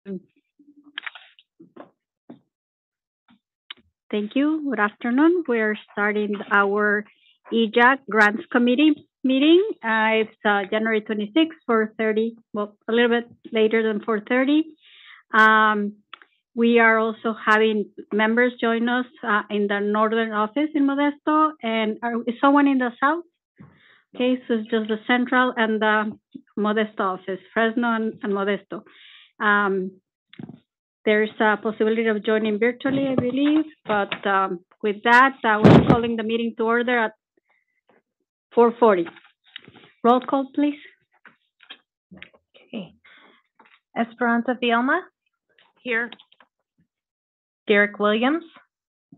Thank you. Good afternoon. We're starting our EJAC Grants Committee meeting. It's January 26th, 4:30. Well, a little bit later than 4:30. We are also having members join us in the northern office in Modesto. And is someone in the south? Okay, so it's just the central and the Modesto office, Fresno and Modesto. There's a possibility of joining virtually, I believe, but with that, we're calling the meeting to order at 4:40. Roll call, please. Okay. Esperanza Vielma, Here. Derek Williams,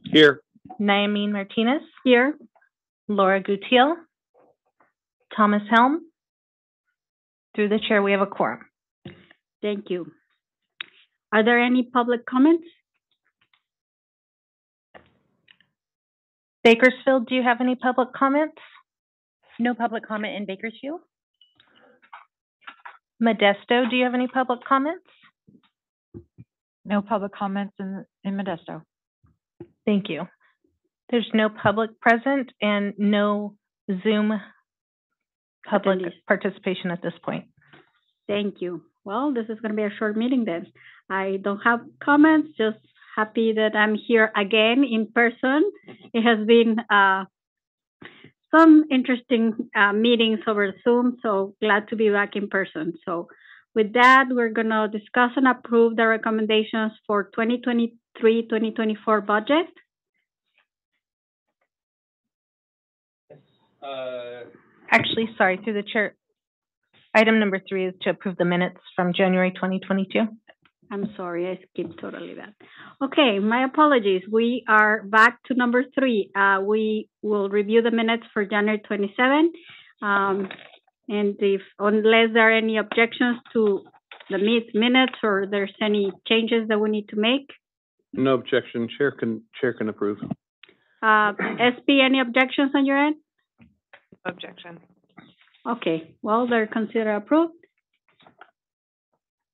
Here. Naimeen Martinez, Here. Laura Gutiel, Thomas Helm. Through the chair, we have a quorum. Thank you. Are there any public comments? Bakersfield, do you have any public comments? No public comment in Bakersfield? Modesto, do you have any public comments? No public comments in Modesto. Thank you. There's no public present and no Zoom public participation at this point. Thank you. Well, this is going to be a short meeting then. I don't have comments, just happy that I'm here again in person. It has been some interesting meetings over Zoom, so glad to be back in person. So with that, we're going to discuss and approve the recommendations for 2023-2024 budget. Actually, sorry, through the chair. Item number 3 is to approve the minutes from January 2022. I'm sorry, I skipped totally that. Okay, my apologies. We are back to number 3. We will review the minutes for January 27. And unless there are any objections to the minutes or there's any changes that we need to make. No objection. Chair can approve. SP, any objections on your end? Objection. Okay, well, they're considered approved.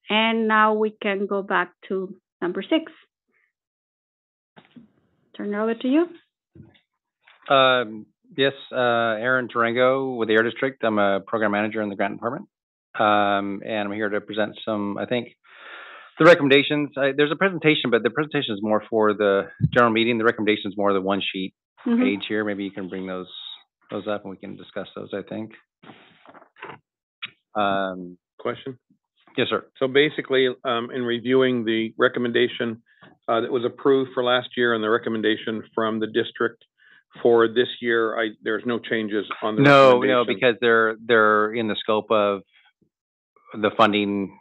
And now we can go back to number 6. Turn it over to you. Yes, Aaron Tarango with the Air District. I'm a program manager in the grant department. And I'm here to present some, I think, the recommendations. There's a presentation, but the presentation is more for the general meeting. The recommendation is more the one sheet page here. Maybe you can bring those up and we can discuss those, I think. Question? Yes, sir. So basically, in reviewing the recommendation that was approved for last year and the recommendation from the district for this year, there's no changes on the recommendation. No, because they're in the scope of the funding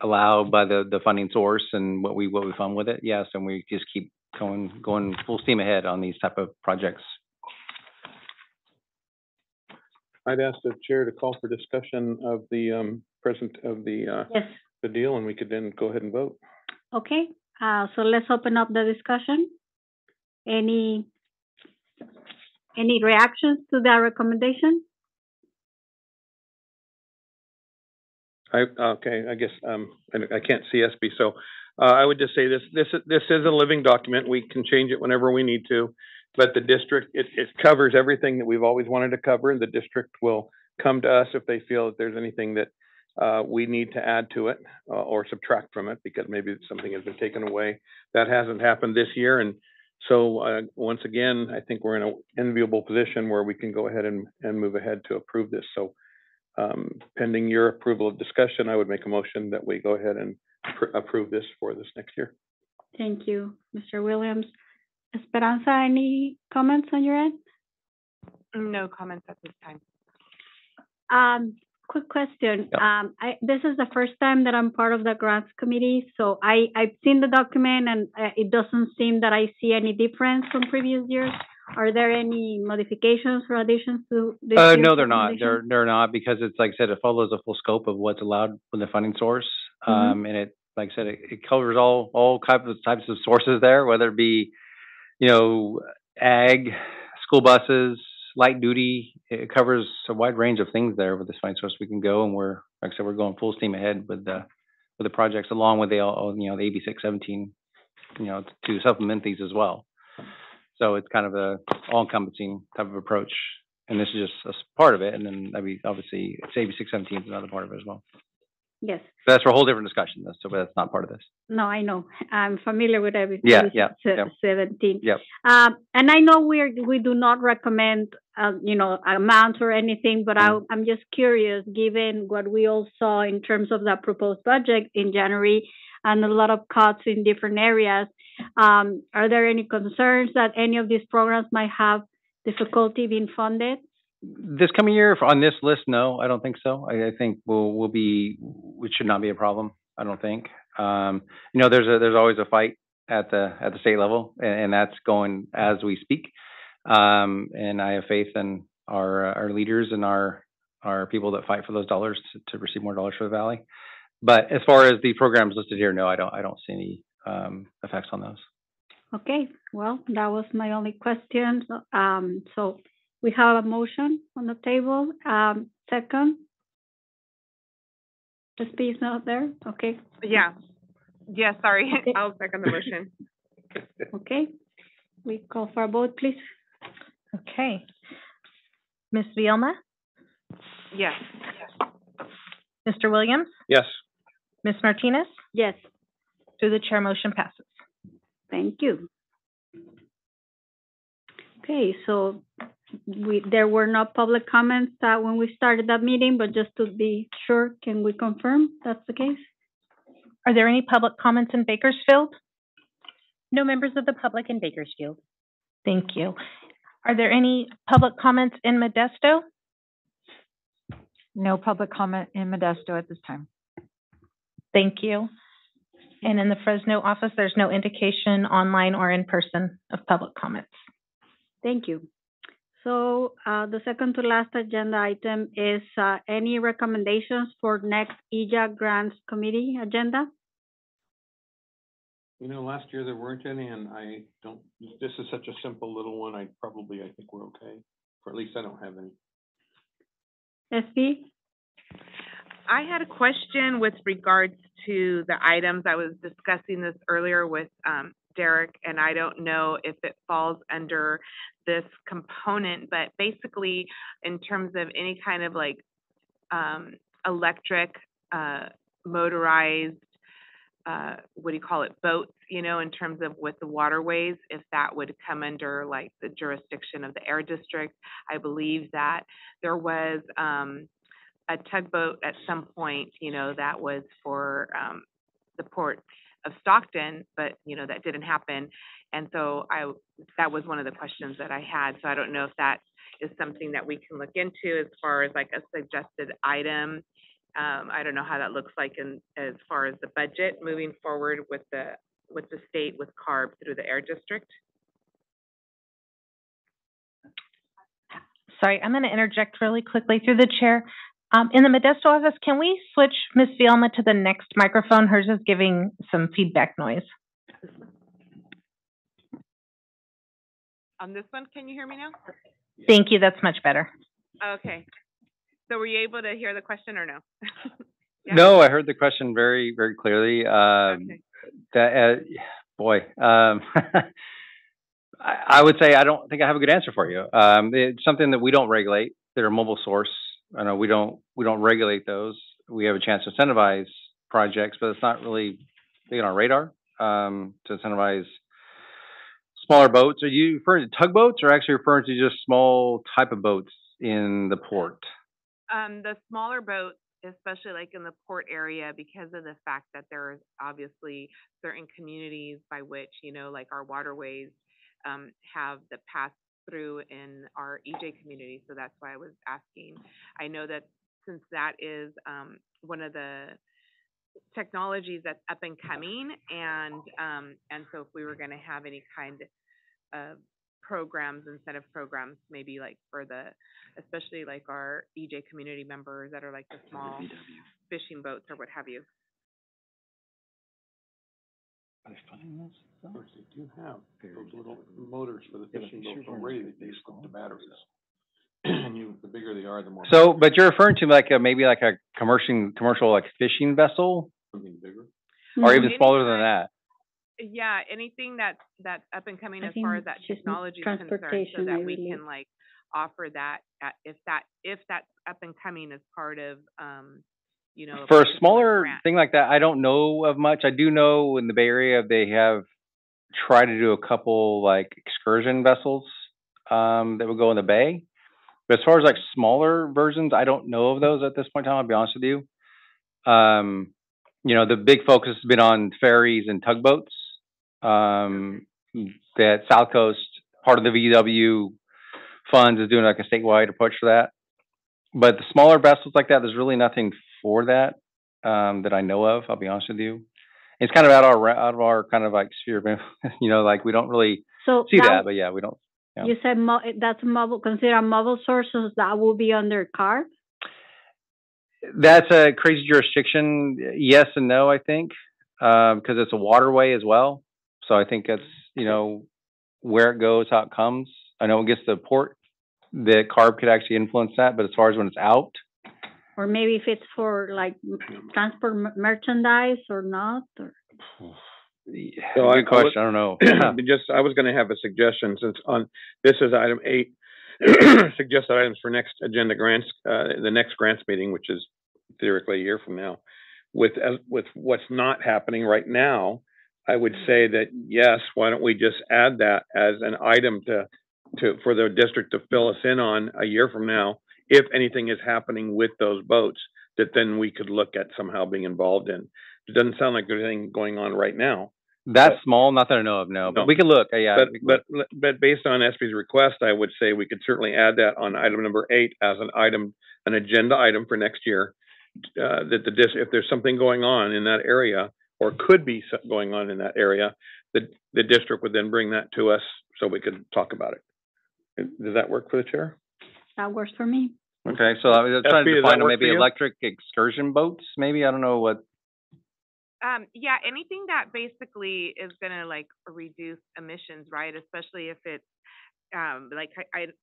allowed by the funding source and what we fund with it. Yes, and we just keep going full steam ahead on these type of projects. I'd ask the chair to call for discussion of the Yes. the deal, and we could then go ahead and vote. Okay, so let's open up the discussion. Any reactions to that recommendation? I guess I can't see SB, so I would just say this is a living document. We can change it whenever we need to, but the district, it covers everything that we've always wanted to cover, and the district will come to us if they feel that there's anything that we need to add to it or subtract from it, because maybe something has been taken away. That hasn't happened this year, and so once again, I think we're in an enviable position where we can go ahead and move ahead to approve this. So pending your approval of discussion, I would make a motion that we go ahead and approve this for this next year. Thank you, Mr. Williams. Esperanza, any comments on your end? No comments at this time. Quick question. Yep. This is the first time that I'm part of the grants committee, so I've seen the document and it doesn't seem that I see any difference from previous years. Are there any modifications or additions to this? No, they're not. They're not, because it's, like I said, it follows the full scope of what's allowed with the funding source. And it, like I said, it covers all types of sources there, whether it be, ag, school buses, light duty. It covers a wide range of things there with this funding source. We can go, and we're going full steam ahead with the projects, along with the AB 617, to supplement these as well. So it's kind of a all-encompassing type of approach, and this is just a part of it. And then obviously, AB 617 is another part of it as well. Yes. But that's for a whole different discussion. So that's not part of this. No, I know. I'm familiar with everything. Yeah. 17. Yep. And I know we do not recommend, amounts or anything, but I'm just curious, given what we all saw in terms of that proposed budget in January and a lot of cuts in different areas, are there any concerns that any of these programs might have difficulty being funded? This coming year on this list, no, I don't think so. I think it should not be a problem. I don't think. There's always a fight at the state level, and that's going as we speak. And I have faith in our leaders and our people that fight for those dollars to receive more dollars for the Valley. But as far as the programs listed here, no, I don't see any effects on those. Okay. Well, that was my only question. So we have a motion on the table. Second. SB is not there? Okay. Yeah. Yeah, sorry. Okay. I'll second the motion. Okay. We call for a vote, please. Okay. Ms. Vielma? Yes. Mr. Williams? Yes. Ms. Martinez? Yes. Through the chair, motion passes. Thank you. Okay, so there were no public comments when we started that meeting, but just to be sure, can we confirm that's the case? Are there any public comments in Bakersfield? No members of the public in Bakersfield. Thank you. Are there any public comments in Modesto? No public comment in Modesto at this time. Thank you. And in the Fresno office, there's no indication online or in person of public comments. Thank you. So the second to last agenda item is any recommendations for next EJA Grants Committee agenda? Last year there weren't any, and this is such a simple little one, I think we're okay. Or at least I don't have any. SB? I had a question with regards to the items. I was discussing this earlier with Derek, and I don't know if it falls under this component, but basically in terms of any kind of like electric, motorized, boats, in terms of with the waterways, if that would come under like the jurisdiction of the Air District. I believe that there was a tugboat at some point, that was for the port of Stockton, but that didn't happen. And so that was one of the questions that I had. So I don't know if that is something that we can look into as far as like a suggested item. I don't know how that looks like as far as the budget moving forward with the state with CARB through the Air District. Sorry, I'm going to interject really quickly through the chair. In the Modesto office, can we switch Ms. Vielma to the next microphone? Hers is giving some feedback noise. On this one, can you hear me now? Thank you, that's much better. Okay. So were you able to hear the question or no? Yeah. No, I heard the question very, very clearly. Okay. I would say I don't think I have a good answer for you. It's something that we don't regulate. They're a mobile source. I know we don't regulate those. We have a chance to incentivize projects, but it's not really big on our radar to incentivize smaller boats. Are you referring to tugboats or actually referring to just small type of boats in the port? The smaller boats, especially like in the port area, because of the fact that there is obviously certain communities by which, like our waterways have the pass through in our EJ community. So that's why I was asking. I know that since that is one of the technologies that's up and coming, and so if we were going to have any kind of programs, incentive programs, maybe like for especially like our EJ community members that are like the small fishing boats or what have you. Of course, they do have those little motors for the fishing boats already that use the batteries. And the bigger they are, the more. So, but you're referring to like maybe like a commercial like fishing vessel Or even Anytime- smaller than that. Yeah, anything that's up and coming I as far think as that just technology is concerned, so transportation, that I we really- can like offer that if that's up and coming as part of you know, For a particular smaller grant. thing like that, I don't know of much. I do know in the Bay Area they have tried to do a couple like excursion vessels that would go in the bay. But as far as like smaller versions, I don't know of those at this point in time, I'll be honest with you. You know, the big focus has been on ferries and tugboats. That South Coast, part of the VW funds is doing like a statewide approach for that. But the smaller vessels like that, there's really nothing for that that I know of. I'll be honest with you. It's kind of out of our kind of like sphere, of you know, like we don't really So see that. But yeah, we don't. Yeah. You said that's mobile, considered mobile sources, that will be under CARB? That's a crazy jurisdiction. Yes and no, I think, because it's a waterway as well. So I think that's, you know, where it goes, how it comes. I know it gets to the port, the CARB could actually influence that, but as far as when it's out, Or maybe if it's for like transport merchandise or not, or? So good question. I don't know. I was gonna have a suggestion, since this is item 8, suggested items for next agenda grants, the next grants meeting, which is theoretically a year from now. With what's not happening right now, I would say that, yes, why don't we just add that as an item for the district to fill us in on a year from now, if anything is happening with those boats, that then we could look at somehow being involved in. It doesn't sound like there's anything going on right now. That's small, not that I know of, no. But we can look. Yeah. But based on SB's request, I would say we could certainly add that on item number 8 as an agenda item for next year. That if there's something going on in that area, or could be going on in that area, the district would then bring that to us so we could talk about it. Does that work for the chair? That works for me. Okay, so I was trying to SB, does that define work maybe for you? electric excursion boats, maybe. I don't know what. Yeah, anything that basically is gonna like reduce emissions, right? Especially if it's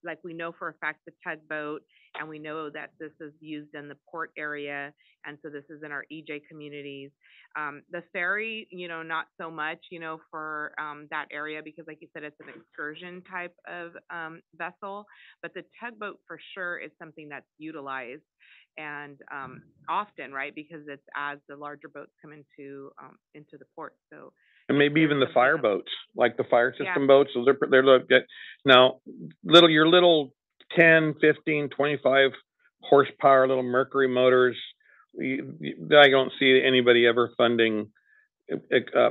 like we know for a fact the tugboat, and we know that this is used in the port area, and so this is in our EJ communities. The ferry, you know, not so much, you know, for that area, because like you said, it's an excursion type of vessel, but the tugboat for sure is something that's utilized and often, right, because it's as the larger boats come into the port. So And maybe even the something fire else. boats, like the fire system Yeah. boats. So they're looked at now. Your little 10, 15, 25 horsepower little Mercury motors. I don't see anybody ever funding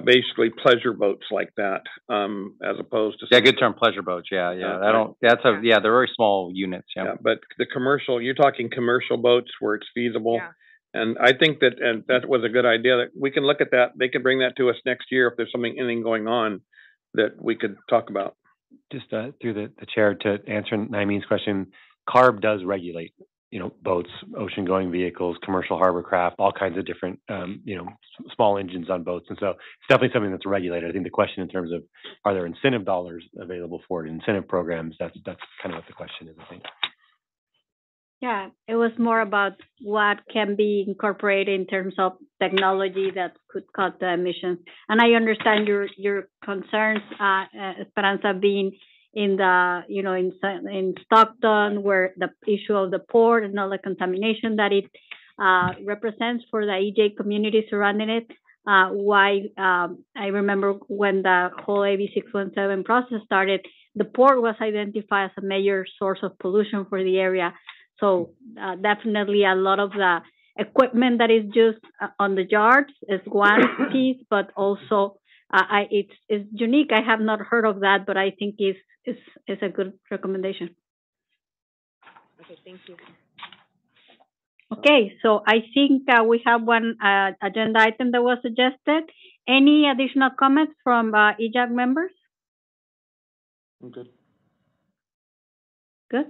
basically pleasure boats like that, as opposed to Yeah, good term, pleasure boats. Yeah. I don't. They're very small units. Yeah. Yeah, but the commercial, you're talking commercial boats where it's feasible. Yeah. And I think that was a good idea, that we can look at that. They can bring that to us next year if there's anything going on that we could talk about. Just through the chair to answer Naimeen's question, CARB does regulate, you know, boats, ocean-going vehicles, commercial harbor craft, all kinds of different, you know, small engines on boats, and so it's definitely something that's regulated. I think the question in terms of are there incentive dollars available for it, incentive programs, that's kind of what the question is, I think. Yeah, it was more about what can be incorporated in terms of technology that could cut the emissions. And I understand your concerns, Esperanza, being in the, you know, in Stockton, where the issue of the port and all the contamination that it represents for the EJ community surrounding it. I remember when the whole AB 617 process started, the port was identified as a major source of pollution for the area. So definitely a lot of the equipment that is used on the yards is one piece, but also it's unique. I have not heard of that, but I think it's a good recommendation. Okay, thank you. Okay, so I think we have one agenda item that was suggested. Any additional comments from EJAC members? I'm good. Good.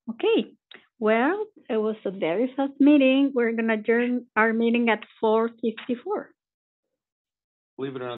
Okay, well, it was a very fast meeting. We're going to adjourn our meeting at 4:54. Believe it or not.